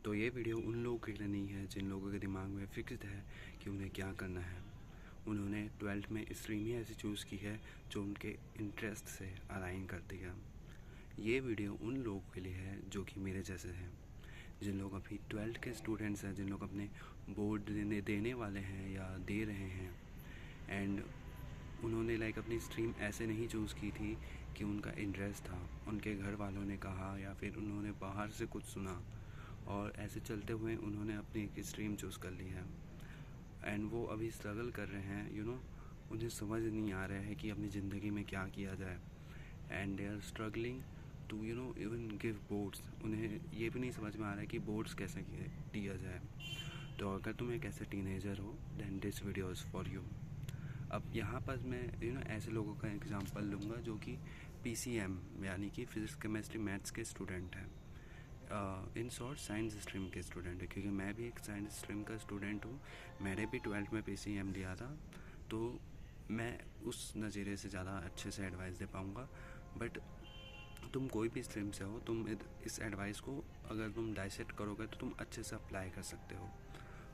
तो ये वीडियो उन लोगों के लिए नहीं है जिन लोगों के दिमाग में फिक्स्ड है कि उन्हें क्या करना है। उन्होंने 12th में स्ट्रीम ही ऐसी चूज़ की है जो उनके इंटरेस्ट से अलाइन करती है। ये वीडियो उन लोगों के लिए है जो कि मेरे जैसे हैं, जिन लोग अभी 12th के स्टूडेंट्स हैं, जिन लोग अपने बोर्ड देने वाले हैं या दे रहे हैं। एंड उन्होंने अपनी स्ट्रीम ऐसे नहीं चूज़ की थी कि उनका इंटरेस्ट था, उनके घर वालों ने कहा या फिर उन्होंने बाहर से कुछ सुना, और ऐसे चलते हुए उन्होंने अपनी एक स्ट्रीम चूज़ कर ली है। एंड वो अभी स्ट्रगल कर रहे हैं, उन्हें समझ नहीं आ रहा है कि अपनी ज़िंदगी में क्या किया जाए। And they are struggling to even give boards. उन्हें ये भी नहीं समझ में आ रहा है कि बोर्ड्स कैसे दिया जाए। तो अगर तुम एक ऐसे टीनेजर हो, then this video is for you. अब यहाँ पर मैं ऐसे लोगों का एग्जांपल लूँगा जो कि PCM यानी कि फिज़िक्स केमिस्ट्री मैथ्स के स्टूडेंट हैं, इन शॉर्ट साइंस स्ट्रीम के स्टूडेंट है, क्योंकि मैं भी एक साइंस स्ट्रीम का स्टूडेंट हूँ। मैंने भी 12th में PCM दिया था, तो मैं उस नज़रिए से ज़्यादा अच्छे से एडवाइस दे पाऊँगा। बट तुम कोई भी स्ट्रीम से हो, तुम इस एडवाइस को अगर तुम डाइसेक्ट करोगे तो तुम अच्छे से अप्लाई कर सकते हो।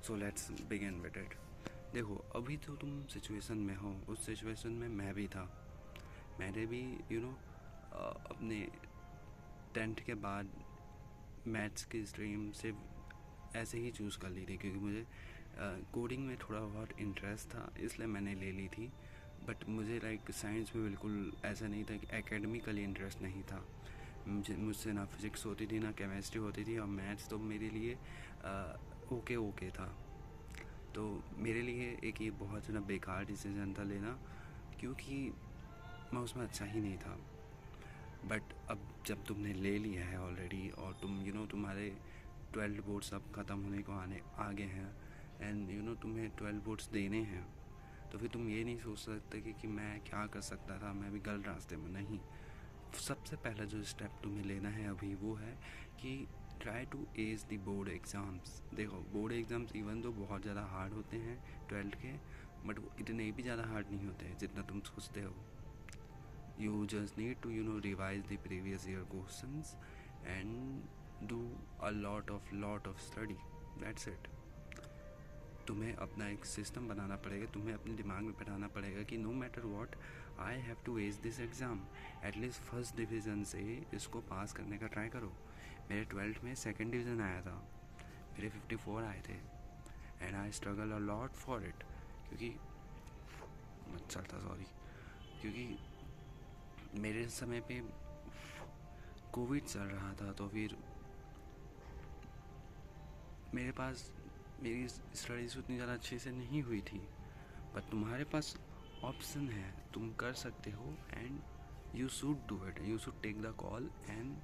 So let's begin with it. देखो, अभी तो तुम सिचुएशन में हो, उस सिचुएशन में मैं भी था। मैंने भी अपने 10th के बाद मैथ्स की स्ट्रीम सिर्फ ऐसे ही चूज़ कर ली थी, क्योंकि मुझे कोडिंग में थोड़ा बहुत इंटरेस्ट था, इसलिए मैंने ले ली थी। बट मुझे साइंस में बिल्कुल ऐसा नहीं था कि एकेडमिकली इंटरेस्ट नहीं था। मुझसे ना फिज़िक्स होती थी ना केमिस्ट्री होती थी, और मैथ्स तो मेरे लिए ओके था। तो मेरे लिए एक ये बहुत ज़्यादा बेकार डिसीजन था लेना, क्योंकि मैं उसमें अच्छा ही नहीं था। बट अब जब तुमने ले लिया है ऑलरेडी, और तुम तुम्हारे 12 बोर्ड्स अब ख़त्म होने को आगे हैं, एंड तुम्हें 12 बोर्ड्स देने हैं, तो फिर तुम ये नहीं सोच सकते कि मैं क्या कर सकता था, मैं भी गलत रास्ते में नहीं। सबसे पहला जो स्टेप तुम्हें लेना है अभी वो है कि try to ace the board exams. देखो, बोर्ड एग्ज़ाम्स इवन तो बहुत ज़्यादा हार्ड होते हैं 12th के, बट वो इतने भी ज़्यादा हार्ड नहीं होते जितना तुम सोचते हो। You just need to revise the previous year questions and do a lot of study. That's it. तुम्हें अपना एक सिस्टम बनाना पड़ेगा, तुम्हें अपने दिमाग में बैठाना पड़ेगा कि no matter what I have to ace this exam. At least first division से इसको पास करने का ट्राई करो। मेरे 12th में सेकंड डिवीज़न आया था, मेरे 54 आए थे, and I struggle a lot for it. क्योंकि क्योंकि मेरे समय पे कोविड चल रहा था, तो फिर मेरे पास मेरी स्टडीज़ उतनी ज़्यादा अच्छे से नहीं हुई थी। पर तुम्हारे पास ऑप्शन है, तुम कर सकते हो, and you should do it. You should take the call and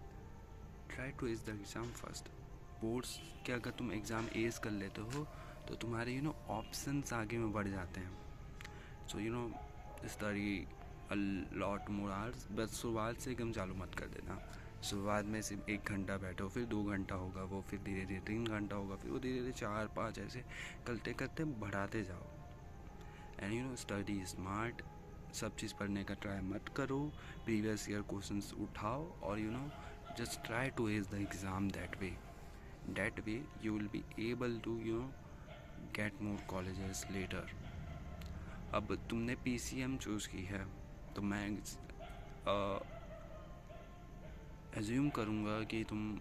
try to ace the exam first. Boards के अगर तुम एग्ज़ाम एज कर लेते हो तो तुम्हारे ऑप्शंस आगे में बढ़ जाते हैं। So study a lot more hours, बस शुरुआत से एकदम चालू मत कर देना। शुरुआत में सिर्फ 1 घंटा बैठो, फिर 2 घंटा होगा वो, फिर धीरे धीरे 3 घंटा होगा, फिर वो धीरे धीरे 4-5 ऐसे करते करते बढ़ाते जाओ। And study smart. सब चीज़ पढ़ने का ट्राई मत करो, प्रीवियस ईयर क्वेश्चंस उठाओ, और just try to ace the exam that way you will be able to get more colleges letter. अब तुमने PCM चूज़ की है, तो मैं एज्यूम करूँगा कि तुम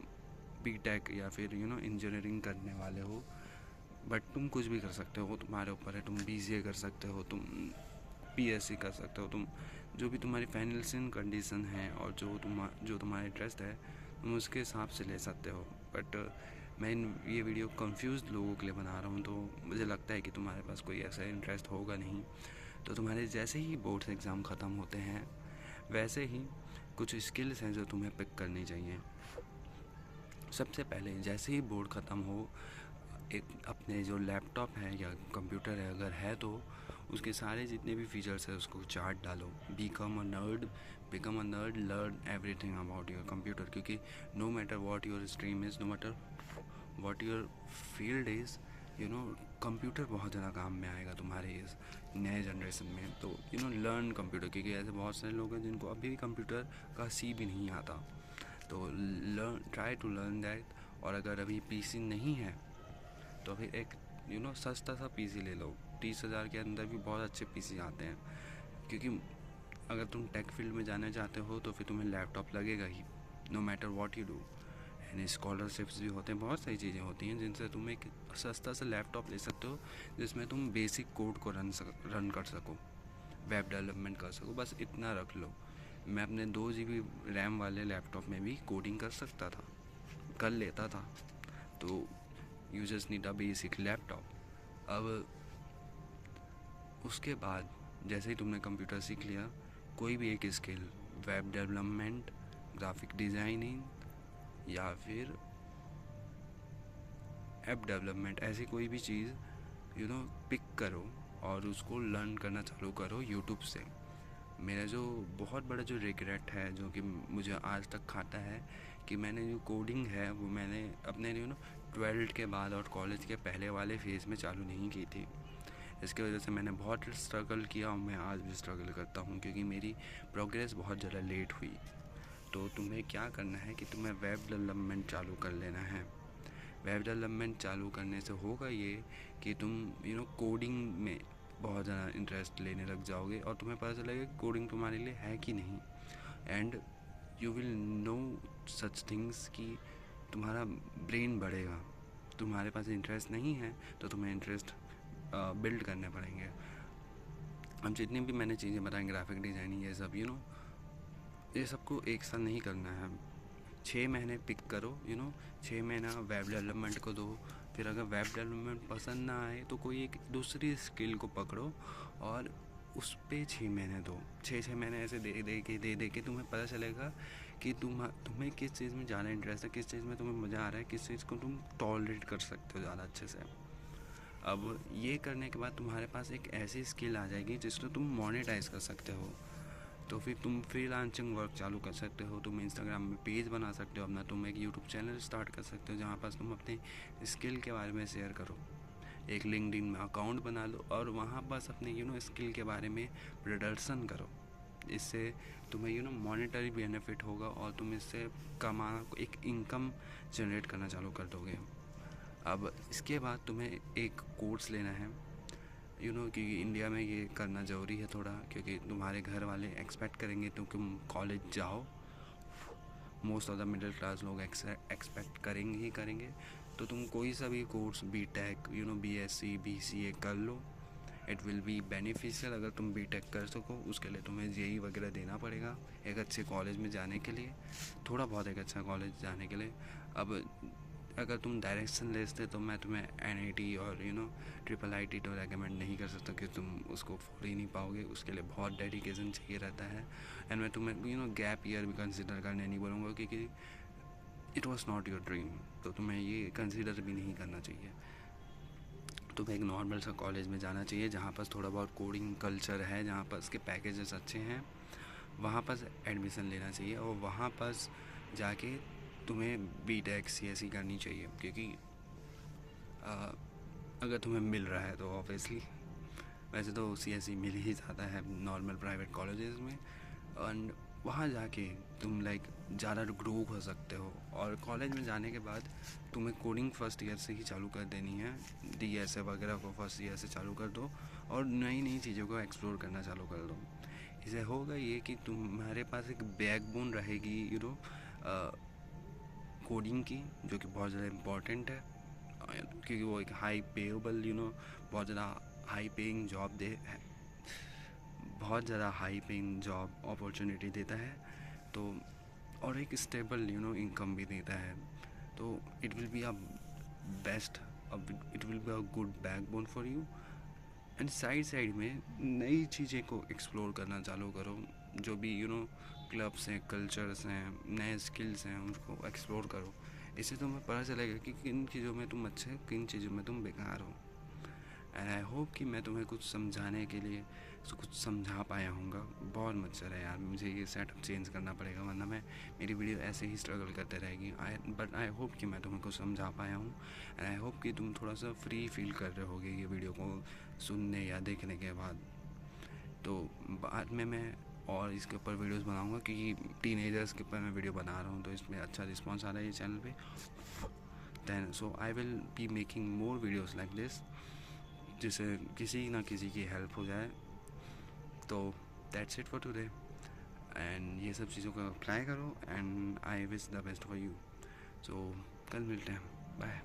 BTech या फिर इंजीनियरिंग करने वाले हो। बट तुम कुछ भी कर सकते हो, तुम्हारे ऊपर है। तुम BCA कर सकते हो, तुम PSC कर सकते हो, तुम जो भी तुम्हारी फाइनेंशियल कंडीशन है और जो तुम्हारा इंटरेस्ट है, तुम उसके हिसाब से ले सकते हो। बट मैं ये वीडियो कंफ्यूज लोगों के लिए बना रहा हूँ, तो मुझे लगता है कि तुम्हारे पास कोई ऐसा इंटरेस्ट होगा नहीं। तो तुम्हारे जैसे ही बोर्ड्स एग्ज़ाम ख़त्म होते हैं, वैसे ही कुछ स्किल्स हैं जो तुम्हें पिक करनी चाहिए। सबसे पहले जैसे ही बोर्ड ख़त्म हो, एक अपने जो लैपटॉप है या कंप्यूटर है अगर है, तो उसके सारे जितने भी फीचर्स है उसको चार्ट डालो। Become a nerd, learn everything about your computer. क्योंकि no matter what your stream is, no matter what your field is, computer बहुत ज़्यादा काम में आएगा तुम्हारे इस नए जनरेशन में। तो लर्न कंप्यूटर, क्योंकि ऐसे बहुत सारे लोग हैं जिनको अभी भी कंप्यूटर का C भी नहीं आता। तो ट्राई टू लर्न दैट। और अगर अभी पीसी नहीं है तो फिर एक सस्ता सा पीसी ले लो। 30,000 के अंदर भी बहुत अच्छे पीसी आते हैं, क्योंकि अगर तुम टेक फील्ड में जाना चाहते हो तो फिर तुम्हें लैपटॉप लगेगा ही, no matter what you do. And scholarships भी होते हैं, बहुत सारी चीज़ें होती हैं जिनसे तुम एक सस्ता सा लैपटॉप ले सकते हो जिसमें तुम बेसिक कोड को रन कर सको, वेब डेवलपमेंट कर सको, बस इतना रख लो। मैं अपने 2 GB रैम वाले लैपटॉप में भी कोडिंग कर सकता था, कर लेता था। तो you just need a basic laptop. अब उसके बाद जैसे ही तुमने कंप्यूटर सीख लिया, कोई भी एक skill, web development, graphic designing या फिर ऐप डेवलपमेंट, ऐसी कोई भी चीज़ पिक करो और उसको लर्न करना चालू करो यूट्यूब से। मेरा जो बहुत बड़ा जो रिग्रेट है, जो कि मुझे आज तक खाता है, कि मैंने जो कोडिंग है वो मैंने अपने 12th के बाद और कॉलेज के पहले वाले फेज़ में चालू नहीं की थी। इसकी वजह से मैंने बहुत स्ट्रगल किया और मैं आज भी स्ट्रगल करता हूँ, क्योंकि मेरी प्रोग्रेस बहुत ज़्यादा लेट हुई। तो तुम्हें क्या करना है कि तुम्हें वेब डेवलपमेंट चालू कर लेना है। वेब डेवलपमेंट चालू करने से होगा ये कि तुम कोडिंग में बहुत ज़्यादा इंटरेस्ट लेने लग जाओगे और तुम्हें पता चलेगा कि कोडिंग तुम्हारे लिए है कि नहीं। And you will know such things कि तुम्हारा ब्रेन बढ़ेगा। तुम्हारे पास इंटरेस्ट नहीं है तो तुम्हें इंटरेस्ट बिल्ड करने पड़ेंगे। अब जितनी भी मैंने चीज़ें बताई, ग्राफिक डिज़ाइनिंग, ये सब ये सबको एक साथ नहीं करना है। 6 महीने पिक करो, 6 महीना वेब डेवलपमेंट को दो। फिर अगर वेब डेवलपमेंट पसंद ना आए तो कोई एक दूसरी स्किल को पकड़ो और उस पे 6 महीने दो। 6 महीने ऐसे दे के तुम्हें पता चलेगा कि तुम्हें किस चीज़ में ज़्यादा इंटरेस्ट है, किस चीज़ में तुम्हें मज़ा आ रहा है, किस चीज़ को तुम टॉलरेट कर सकते हो ज़्यादा अच्छे से। अब ये करने के बाद तुम्हारे पास एक ऐसी स्किल आ जाएगी जिसको तुम मोनेटाइज कर सकते हो। तो फिर तुम फ्रीलांसिंग वर्क चालू कर सकते हो, तुम इंस्टाग्राम में पेज बना सकते हो अपना, तुम एक यूट्यूब चैनल स्टार्ट कर सकते हो जहाँ पास तुम अपने स्किल के बारे में शेयर करो। एक लिंक्डइन में अकाउंट बना लो और वहाँ पास अपने स्किल के बारे में प्रदर्शन करो। इससे तुम्हें मॉनेटरी बेनिफिट होगा और तुम इससे कमाना, एक इनकम जनरेट करना चालू कर दोगे। अब इसके बाद तुम्हें एक कोर्स लेना है, क्योंकि इंडिया में ये करना ज़रूरी है थोड़ा, क्योंकि तुम्हारे घर वाले एक्सपेक्ट करेंगे तुम कॉलेज जाओ। Most of the middle class लोग एक्सपेक्ट करेंगे ही करेंगे। तो तुम कोई सा भी कोर्स, BTech, BSc, BCA कर लो। It will be beneficial. अगर तुम BTech कर सको, उसके लिए तुम्हें JEE वगैरह देना पड़ेगा एक अच्छे कॉलेज में जाने के लिए, थोड़ा बहुत एक अच्छा कॉलेज जाने के लिए। अब अगर तुम डायरेक्शन लेते तो मैं तुम्हें NIT और IIIT तो रेकमेंड नहीं कर सकता कि तुम उसको फोड़ ही नहीं पाओगे। उसके लिए बहुत डेडिकेशन चाहिए रहता है। एंड मैं तुम्हें गैप ईयर भी कंसिडर करने नहीं बोलूँगा, क्योंकि it was not your dream, तो तुम्हें ये कंसिडर भी नहीं करना चाहिए। तुम्हें एक नॉर्मल सा कॉलेज में जाना चाहिए जहाँ पर थोड़ा बहुत कोडिंग कल्चर है, जहाँ पर उसके पैकेजेस अच्छे हैं, वहाँ पर एडमिशन लेना चाहिए और वहाँ पर जाके तुम्हें BTech CSE करनी चाहिए। क्योंकि अगर तुम्हें मिल रहा है तो ऑब्वियसली, वैसे तो CSE मिल ही जाता है नॉर्मल प्राइवेट कॉलेजेस में, एंड वहाँ जाके तुम ज़्यादा ग्रो हो सकते हो। और कॉलेज में जाने के बाद तुम्हें कोडिंग फर्स्ट ईयर से ही चालू कर देनी है, DSA वगैरह को फर्स्ट ईयर से चालू कर दो और नई नई चीज़ों को एक्सप्लोर करना चालू कर दो। इससे होगा ये कि तुम्हारे पास एक बैकबोन रहेगी कोडिंग की, जो कि बहुत ज़्यादा इम्पॉर्टेंट है, क्योंकि वो एक हाई पेएबल बहुत ज़्यादा हाई पेइंग जॉब बहुत ज़्यादा हाई पेइंग जॉब अपॉर्चुनिटी देता है। तो और एक स्टेबल इनकम भी देता है। तो it will be a best, it will be a good backbone for you. And side में नई चीज़ें को एक्सप्लोर करना चालू करो, जो भी क्लब्स हैं, कल्चर्स हैं, नए स्किल्स हैं, उनको एक्सप्लोर करो। इससे तुम्हें पता चलेगा कि किन चीज़ों में तुम अच्छे, किन चीज़ों में तुम बेकार हो। एंड आई होप कि मैं तुम्हें कुछ समझाने के लिए कुछ समझा पाया हूँगा। बहुत मच्छर है यार, मुझे ये सेटअप चेंज करना पड़ेगा, वरना मेरी वीडियो ऐसे ही स्ट्रगल करते रहेगी। बट आई होप कि मैं तुम्हें कुछ समझा पाया हूँ। एंड आई होप कि तुम थोड़ा सा फ्री फील कर रहे होगे ये वीडियो को सुनने या देखने के बाद। तो बाद में मैं और इसके ऊपर वीडियोस बनाऊंगा, क्योंकि टीनेजर्स के ऊपर मैं वीडियो बना रहा हूँ, तो इसमें अच्छा रिस्पांस आ रहा है ये चैनल पे। then so I will be making more videos like this, जिससे किसी ना किसी की हेल्प हो जाए. तो that's it for today. And ये सब चीज़ों को अप्लाई करो and I wish the best for you. So कल मिलते हैं. बाय.